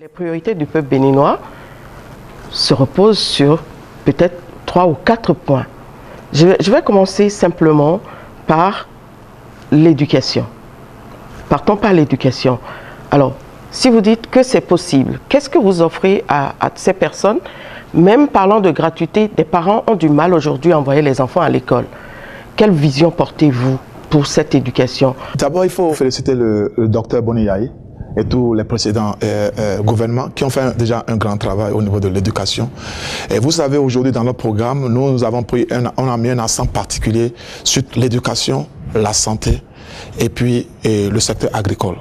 Les priorités du peuple béninois se reposent sur peut-être 3 ou 4 points. Je vais commencer simplement par l'éducation. Partons par l'éducation. Alors, si vous dites que c'est possible, qu'est-ce que vous offrez à ces personnes? Même parlant de gratuité, des parents ont du mal aujourd'hui à envoyer les enfants à l'école. Quelle vision portez-vous pour cette éducation? D'abord, il faut féliciter le docteur Boniyahi et tous les précédents gouvernements qui ont fait déjà un grand travail au niveau de l'éducation. Et vous savez, aujourd'hui, dans notre programme, nous avons on a mis un accent particulier sur l'éducation, la santé et puis le secteur agricole.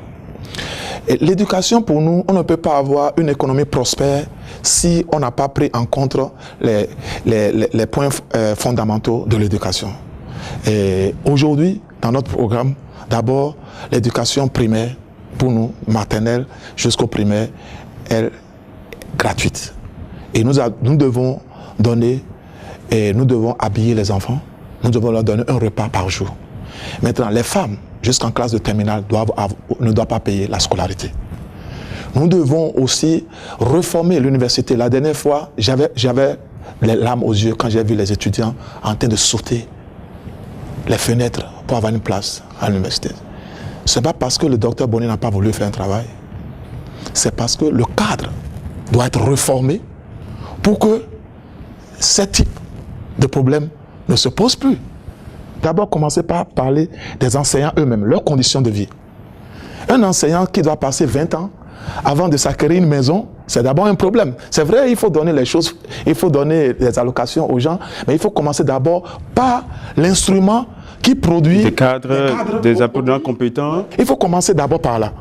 L'éducation, pour nous, on ne peut pas avoir une économie prospère si on n'a pas pris en compte les points fondamentaux de l'éducation. Et aujourd'hui, dans notre programme, d'abord, l'éducation primaire, pour nous, maternelle jusqu'au primaire, est gratuite. Et nous devons donner, et nous devons habiller les enfants, nous devons leur donner un repas par jour. Maintenant, les femmes, jusqu'en classe de terminale, ne doivent pas payer la scolarité. Nous devons aussi reformer l'université. La dernière fois, j'avais les larmes aux yeux quand j'ai vu les étudiants en train de sauter les fenêtres pour avoir une place à l'université. Ce n'est pas parce que le docteur Bonnet n'a pas voulu faire un travail. C'est parce que le cadre doit être reformé pour que ce type de problème ne se pose plus. D'abord, commencer par parler des enseignants eux-mêmes, leurs conditions de vie. Un enseignant qui doit passer 20 ans avant de s'acquérir une maison, c'est d'abord un problème. C'est vrai, il faut donner les choses, il faut donner des allocations aux gens, mais il faut commencer d'abord par l'instrument qui produit des cadres, des apprenants compétents. Il faut commencer d'abord par là.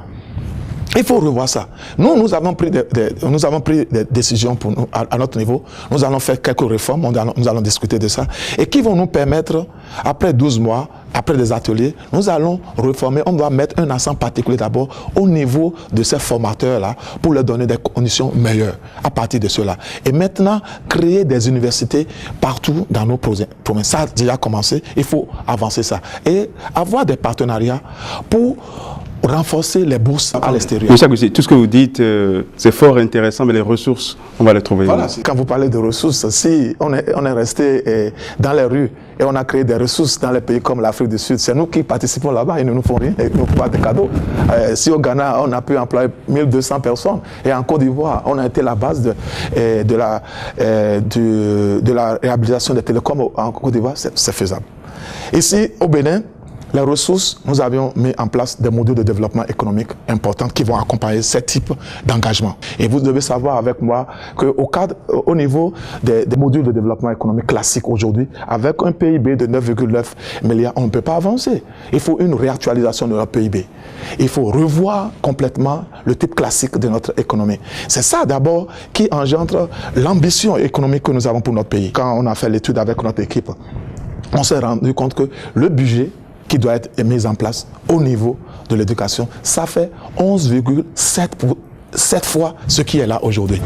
Il faut revoir ça. Nous avons pris des décisions pour nous, à notre niveau. Nous allons faire quelques réformes, nous allons discuter de ça, et qui vont nous permettre, après 12 mois, après des ateliers, nous allons reformer. On doit mettre un accent particulier d'abord au niveau de ces formateurs-là pour leur donner des conditions meilleures à partir de cela. Et maintenant, créer des universités partout dans nos provinces. Ça a déjà commencé, il faut avancer ça. Et avoir des partenariats pour renforcer les bourses à l'extérieur. Monsieur Agoussi, tout ce que vous dites, c'est fort intéressant, mais les ressources, on va les trouver. Voilà, quand vous parlez de ressources, si on est resté dans les rues et on a créé des ressources dans les pays comme l'Afrique du Sud, c'est nous qui participons là-bas, ils ne nous font rien, ils ne nous font pas de cadeaux. Si au Ghana, on a pu employer 1200 personnes, et en Côte d'Ivoire, on a été la base de la réhabilitation des télécoms en Côte d'Ivoire, c'est faisable. Ici, au Bénin, les ressources, nous avions mis en place des modules de développement économique importants qui vont accompagner ce type d'engagement. Et vous devez savoir avec moi qu'au niveau des modules de développement économique classiques aujourd'hui, avec un PIB de 9,9 milliards, on ne peut pas avancer. Il faut une réactualisation de notre PIB. Il faut revoir complètement le type classique de notre économie. C'est ça d'abord qui engendre l'ambition économique que nous avons pour notre pays. Quand on a fait l'étude avec notre équipe, on s'est rendu compte que le budget qui doit être mise en place au niveau de l'éducation, ça fait 11,7 fois ce qui est là aujourd'hui.